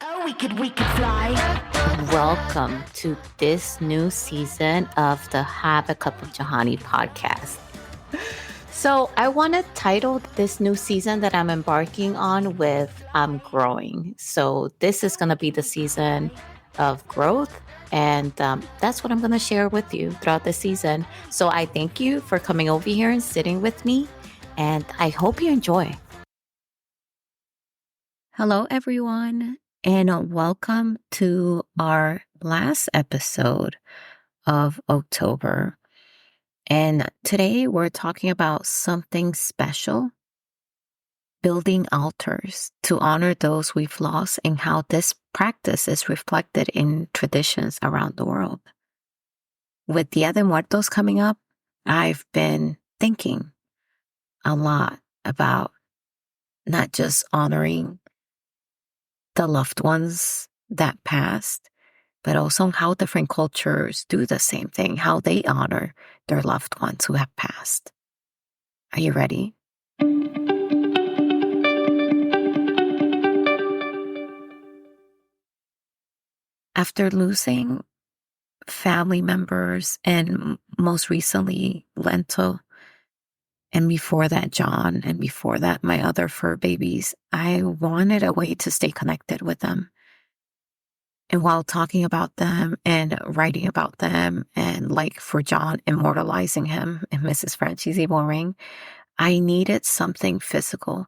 Oh, we could fly. Welcome to this new season of the Have a Cup of Jahani podcast. So, I want to title this new season that I'm embarking on with I'm Growing. So, this is going to be the season of growth. And that's what I'm going to share with you throughout the season. So, I thank you for coming over here and sitting with me. And I hope you enjoy. Hello, everyone, and welcome to our last episode of October. And today we're talking about something special, building altars to honor those we've lost and how this practice is reflected in traditions around the world. With Dia de Muertos coming up, I've been thinking a lot about not just honoring the loved ones that passed, but also how different cultures do the same thing, how they honor their loved ones who have passed. Are you ready? After losing family members and most recently Lento, and before that John, and before that my other fur babies, I wanted a way to stay connected with them. And while talking about them and writing about them, and like for John, immortalizing him in Mrs. Frenchie's evil ring, I needed something physical,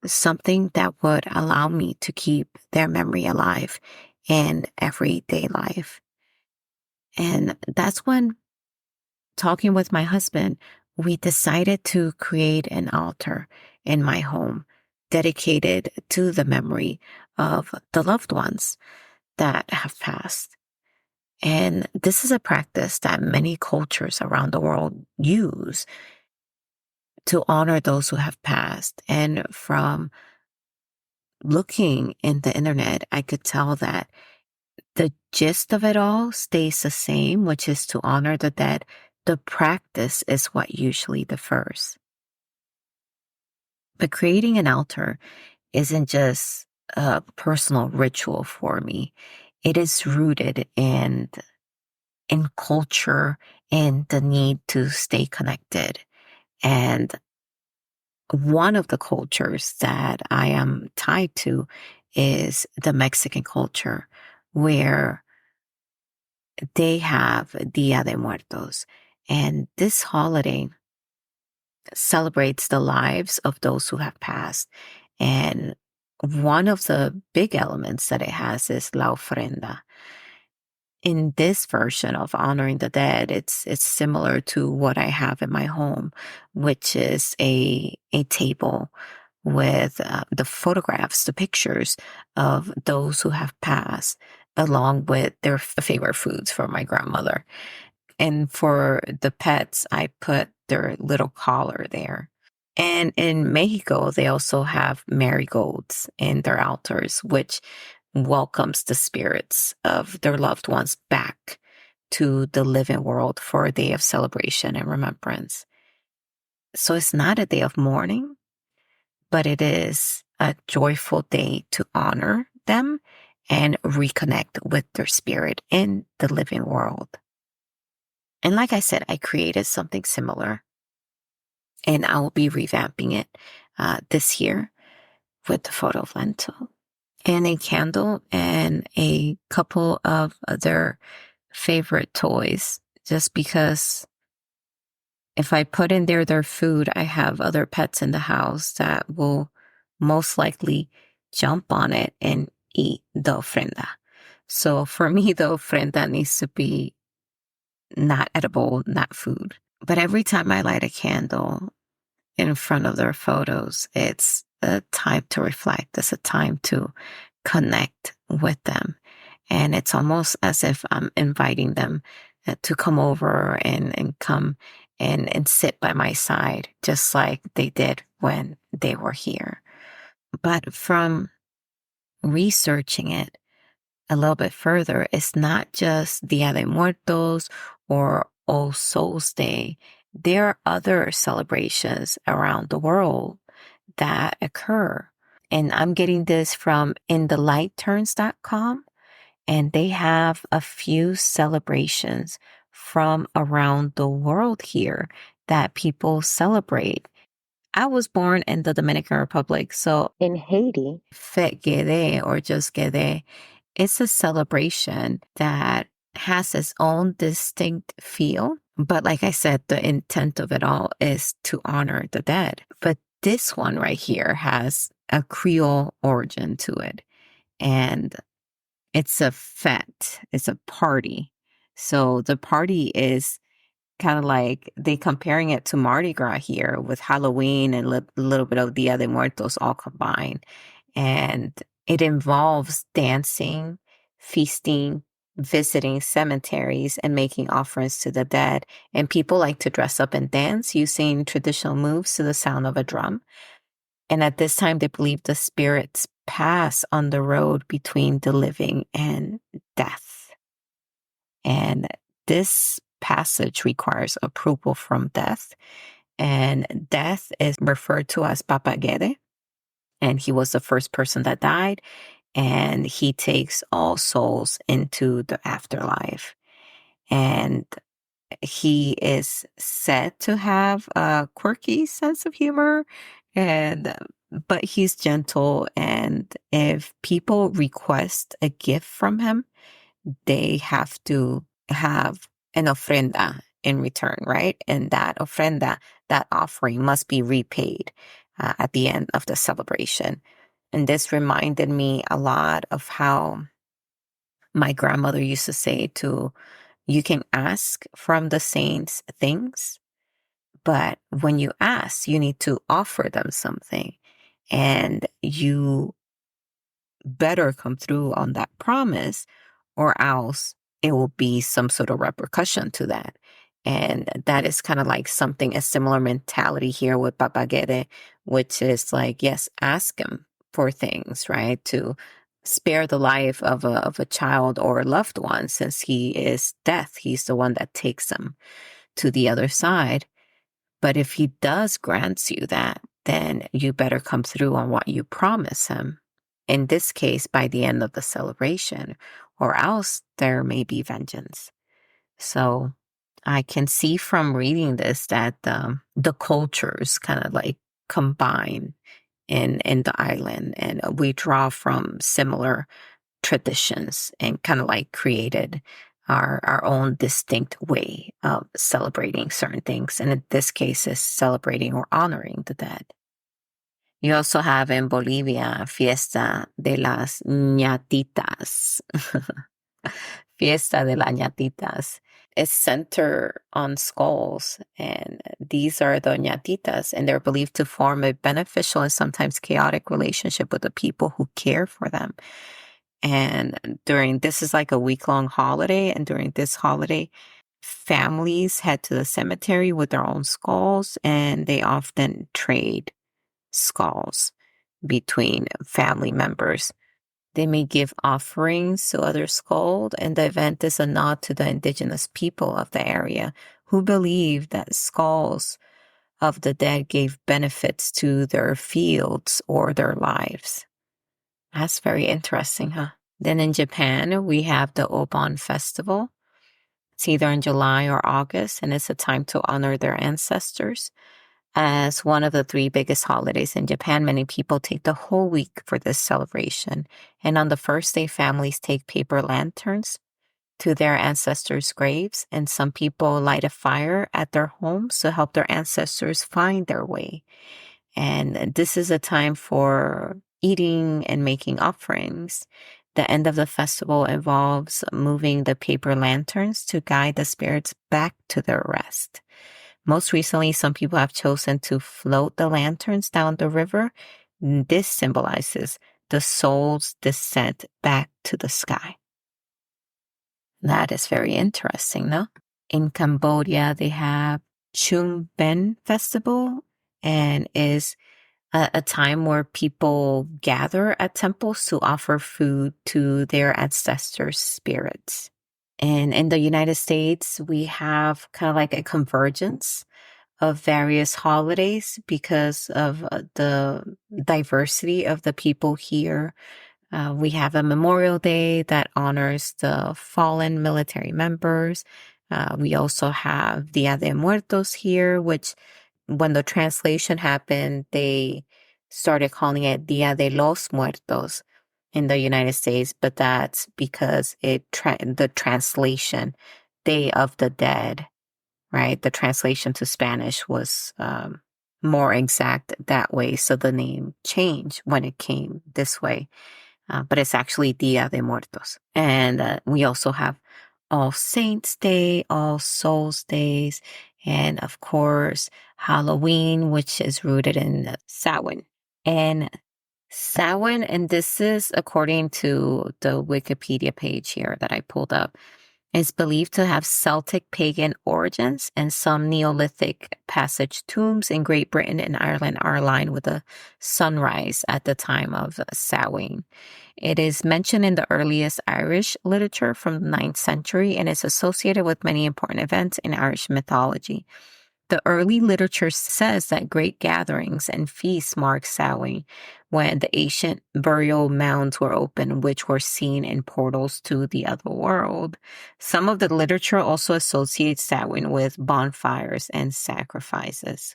something that would allow me to keep their memory alive in everyday life. And that's when, talking with my husband, we decided to create an altar in my home dedicated to the memory of the loved ones that have passed. And this is a practice that many cultures around the world use to honor those who have passed. And from looking in the internet, I could tell that the gist of it all stays the same, which is to honor the dead. The practice is what usually differs. But creating an altar isn't just a personal ritual for me. It is rooted in culture and the need to stay connected. And one of the cultures that I am tied to is the Mexican culture, where they have Dia de Muertos. And this holiday celebrates the lives of those who have passed. And one of the big elements that it has is la ofrenda. In this version of honoring the dead, it's similar to what I have in my home, which is a table with the photographs, the pictures of those who have passed, along with their favorite foods for my grandmother. And for the pets, I put their little collar there. And in Mexico, they also have marigolds in their altars, which welcomes the spirits of their loved ones back to the living world for a day of celebration and remembrance. So it's not a day of mourning, but it is a joyful day to honor them and reconnect with their spirit in the living world. And like I said, I created something similar, and I will be revamping it this year with the photo of Lento and a candle and a couple of other favorite toys, just because if I put in there their food, I have other pets in the house that will most likely jump on it and eat the ofrenda. So for me, the ofrenda needs to be not edible, not food. But every time I light a candle in front of their photos, it's a time to reflect. It's a time to connect with them. And it's almost as if I'm inviting them to come over and come and sit by my side, just like they did when they were here. But from researching it a little bit further, it's not just Dia de Muertos or All Souls Day. There are other celebrations around the world that occur. And I'm getting this from inthelightturns.com. And they have a few celebrations from around the world here that people celebrate. I was born in the Dominican Republic. So in Haiti, Fete Guedet or just Guedet, it's a celebration that has its own distinct feel. But like I said, the intent of it all is to honor the dead. But this one right here has a Creole origin to it. And it's a fete, it's a party. So the party is kind of like they comparing it to Mardi Gras here with Halloween and a little bit of Dia de Muertos all combined. And it involves dancing, feasting, visiting cemeteries, and making offerings to the dead. And people like to dress up and dance using traditional moves to the sound of a drum. And at this time, they believe the spirits pass on the road between the living and death. And this passage requires approval from death. And death is referred to as Papa Guede. And he was the first person that died. And he takes all souls into the afterlife. And he is said to have a quirky sense of humor, and but he's gentle. And if people request a gift from him, they have to have an ofrenda in return, right? And that ofrenda, that offering, must be repaid at the end of the celebration. And this reminded me a lot of how my grandmother used to say to you can ask from the saints things, but when you ask, you need to offer them something. And you better come through on that promise, or else it will be some sort of repercussion to that. And that is kind of like something, a similar mentality here with Papa Guede, which is like, yes, ask him for things, right? To spare the life of a child or a loved one, since he is death. He's the one that takes them to the other side. But if he does grant you that, then you better come through on what you promise him. In this case, by the end of the celebration, or else there may be vengeance. So I can see from reading this that the cultures kind of like combine in the island, and we draw from similar traditions and kind of like created our own distinct way of celebrating certain things. And in this case is celebrating or honoring the dead. You also have in Bolivia, Fiesta de las Ñatitas. Fiesta de las Ñatitas. It's centered on skulls, and these are the Ñatitas, and they're believed to form a beneficial and sometimes chaotic relationship with the people who care for them. And this is like a week-long holiday, and during this holiday, families head to the cemetery with their own skulls, and they often trade skulls between family members. They may give offerings to other skulls, and the event is a nod to the indigenous people of the area who believe that skulls of the dead gave benefits to their fields or their lives. That's very interesting, huh? Then in Japan, we have the Obon Festival. It's either in July or August, and it's a time to honor their ancestors. As one of the three biggest holidays in Japan, many people take the whole week for this celebration. And on the first day, families take paper lanterns to their ancestors' graves, and some people light a fire at their homes to help their ancestors find their way. And this is a time for eating and making offerings. The end of the festival involves moving the paper lanterns to guide the spirits back to their rest. Most recently, some people have chosen to float the lanterns down the river. This symbolizes the soul's descent back to the sky. That is very interesting, no? In Cambodia, they have Chum Ben Festival, and is a time where people gather at temples to offer food to their ancestors' spirits. And in the United States, we have kind of like a convergence of various holidays because of the diversity of the people here. We have a Memorial Day that honors the fallen military members. We also have Dia de Muertos here, which when the translation happened, they started calling it Dia de los Muertos in the United States, but that's because the translation, Day of the Dead, right? The translation to Spanish was more exact that way, so the name changed when it came this way. But it's actually Dia de Muertos. And we also have All Saints Day, All Souls Days, and of course, Halloween, which is rooted in Samhain. And Samhain, and this is according to the Wikipedia page here that I pulled up, is believed to have Celtic pagan origins, and some Neolithic passage tombs in Great Britain and Ireland are aligned with the sunrise at the time of Samhain. It is mentioned in the earliest Irish literature from the 9th century and is associated with many important events in Irish mythology. The early literature says that great gatherings and feasts marked Samhain when the ancient burial mounds were open, which were seen in portals to the other world. Some of the literature also associates Samhain with bonfires and sacrifices.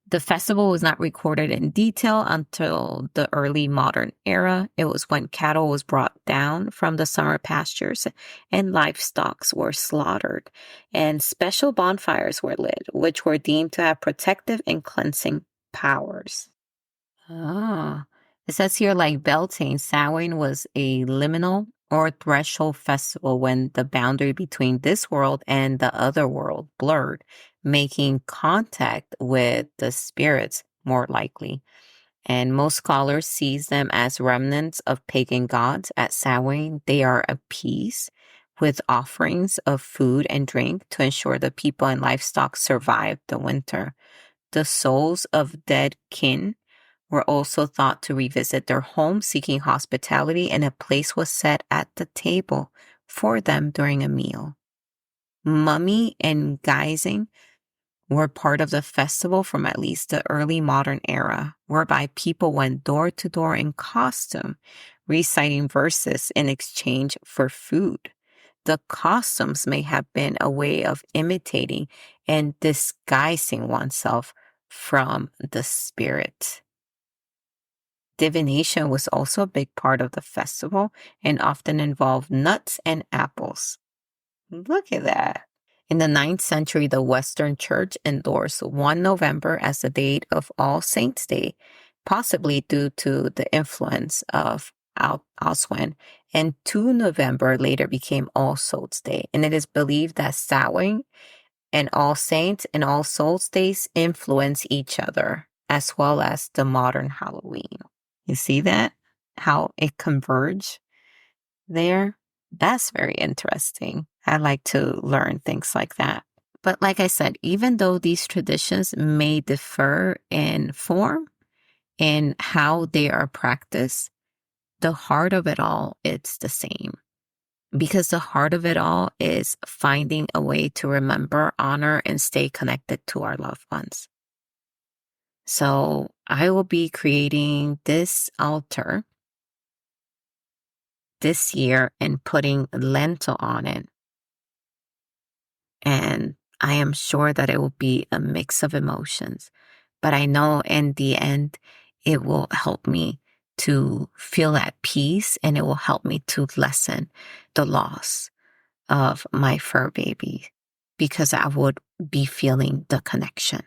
The festival was not recorded in detail until the early modern era. It was when cattle was brought down from the summer pastures and livestock were slaughtered, and special bonfires were lit, which were deemed to have protective and cleansing powers. Ah, it says here like Beltane, Samhain was a liminal or threshold festival when the boundary between this world and the other world blurred, making contact with the spirits more likely. And most scholars sees them as remnants of pagan gods. At Samhain, they are appeased with offerings of food and drink to ensure the people and livestock survive the winter. The souls of dead kin were also thought to revisit their home seeking hospitality, and a place was set at the table for them during a meal. Mummy and guising were part of the festival from at least the early modern era, whereby people went door to door in costume, reciting verses in exchange for food. The costumes may have been a way of imitating and disguising oneself from the spirit. Divination was also a big part of the festival and often involved nuts and apples. Look at that. In the 9th century, the Western Church endorsed 1 November as the date of All Saints' Day, possibly due to the influence of Alcuin, and 2 November later became All Souls' Day. And it is believed that Samhain and All Saints and All Souls' Days influence each other, as well as the modern Halloween. You see that? How it converge there? That's very interesting. I like to learn things like that. But like I said, even though these traditions may differ in form and how they are practiced, the heart of it all, it's the same. Because the heart of it all is finding a way to remember, honor, and stay connected to our loved ones. So I will be creating this altar this year and putting lentil on it. And I am sure that it will be a mix of emotions. But I know in the end, it will help me to feel at peace, and it will help me to lessen the loss of my fur baby, because I would be feeling the connection.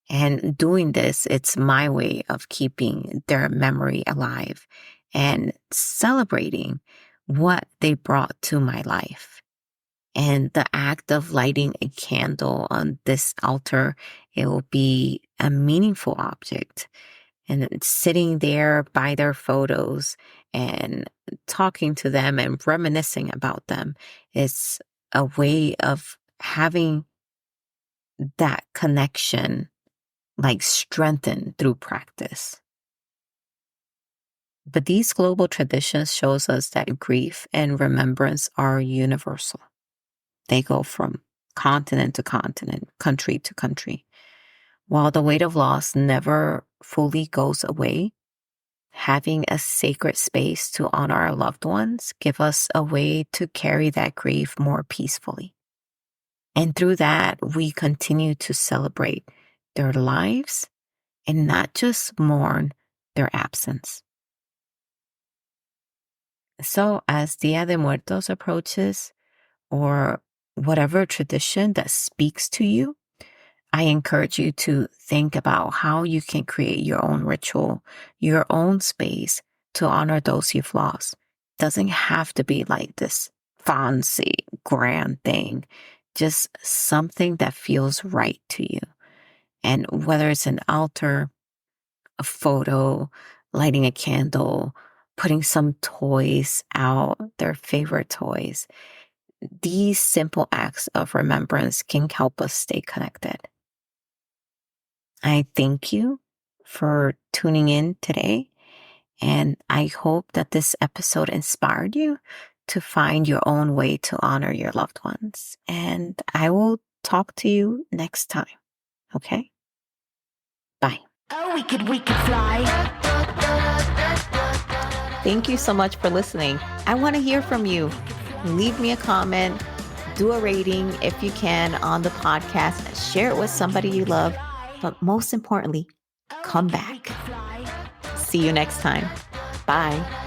And doing this, it's my way of keeping their memory alive and celebrating what they brought to my life. And the act of lighting a candle on this altar, it will be a meaningful object. And it's sitting there by their photos and talking to them and reminiscing about them is a way of having that connection like strengthened through practice. But these global traditions shows us that grief and remembrance are universal. They go from continent to continent, country to country. While the weight of loss never fully goes away, having a sacred space to honor our loved ones give us a way to carry that grief more peacefully. And through that, we continue to celebrate their lives and not just mourn their absence. So as Dia de Muertos approaches, or whatever tradition that speaks to you, I encourage you to think about how you can create your own ritual, your own space to honor those you've lost. It doesn't have to be like this fancy, grand thing, just something that feels right to you. And whether it's an altar, a photo, lighting a candle, putting some toys out, their favorite toys, these simple acts of remembrance can help us stay connected. I thank you for tuning in today, and I hope that this episode inspired you to find your own way to honor your loved ones. And I will talk to you next time. Okay? Bye. Oh, we could fly. Thank you so much for listening. I want to hear from you. Leave me a comment, do a rating if you can on the podcast, share it with somebody you love, but most importantly, come back. See you next time. Bye.